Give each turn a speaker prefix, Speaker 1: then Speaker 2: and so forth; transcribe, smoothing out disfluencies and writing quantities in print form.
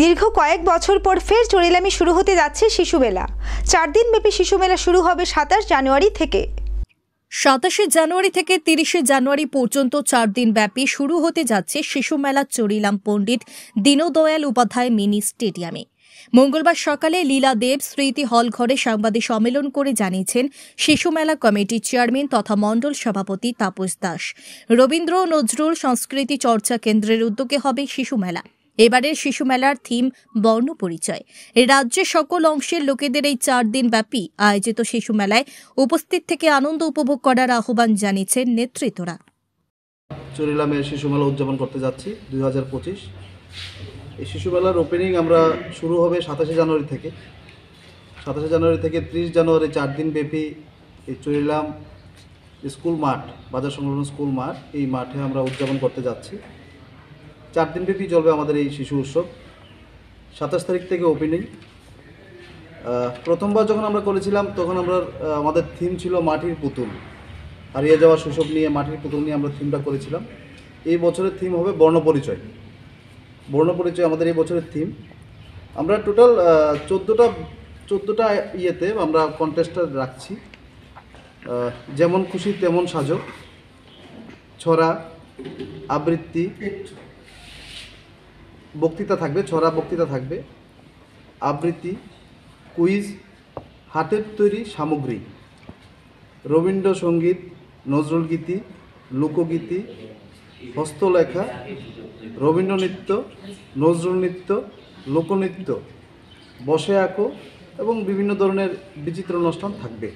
Speaker 1: দীর্ঘ কয়েক বছর পর ফের চরিলামে শুরু হতে যাচ্ছে শিশু মেলা। 4 দিন ব্যাপী শিশু মেলা শুরু হবে 27 জানুয়ারি থেকে।
Speaker 2: 27 জানুয়ারি থেকে 30 জানুয়ারি পর্যন্ত 4 দিন ব্যাপী শুরু হতে যাচ্ছে শিশু মেলা চরিলাম পণ্ডিত দীনদয়াল উপাধ্যায় মিনি স্টেডিয়ামে। মঙ্গলবার সকালে লীলা দেব স্মৃতি হল ঘরে সাংবাদিক সম্মেলন করে জানিয়েছেন শিশু মেলা কমিটির চেয়ারম্যান তথা মণ্ডল সভাপতি তাপস দাস। রবীন্দ্র নজরুল সংস্কৃতি চর্চা কেন্দ্রের উদ্যোগে হবে শিশু মেলা। এবারের শিশু মেলার থিম বর্ণ পরিচয়। রাজ্যের সকল অংশের লোকেদের এই 4 দিন ব্যাপী আয়োজিত শিশু মেলায় উপস্থিত থেকে আনন্দ উপভোগ করার আহ্বান জানিয়েছেন নেতৃত্বরা।
Speaker 3: চরিলামে শিশু মেলা উদযাপন করতে যাচ্ছি 2025। এই শিশু মেলার ওপেনিং আমরা শুরু হবে 27 জানুয়ারি থেকে। 27 জানুয়ারি থেকে 30 জানুয়ারি 4 দিন ব্যাপী এই চরিলাম স্কুল মাঠ, বাজার সংলগ্ন স্কুল মাঠ, এই মাঠে আমরা উদযাপন করতে যাচ্ছি। 4 দিন ব্যাপী চলবে আমাদের এই শিশু উৎসব। 27 তারিখ থেকে ওপেনিং। প্রথমবার যখন আমরা করেছিলাম তখন আমাদের থিম ছিল মাটির পুতুল, হারিয়ে যাওয়া শৈশব নিয়ে মাটির পুতুল নিয়ে আমরা থিমটা করেছিলাম। এই বছরের থিম হবে বর্ণ পরিচয়। বর্ণ পরিচয় আমাদের এই বছরের থিম। আমরা টোটাল 14টা ইয়েতে আমরা কন্টেস্টার রাখছি। যেমন খুশি তেমন সাজো, ছড়া, আবৃত্তি, বক্তৃতা থাকবে, ছড়া বক্তৃতা থাকবে, আবৃত্তি, কুইজ, হাতের তৈরি সামগ্রী, রবীন্দ্রসঙ্গীত, নজরুল গীতি, লোকগীতি, হস্তলেখা, রবীন্দ্র নৃত্য, নজরুল নৃত্য, লোকনৃত্য, বসে আঁকো এবং বিভিন্ন ধরনের বিচিত্র অনুষ্ঠান থাকবে।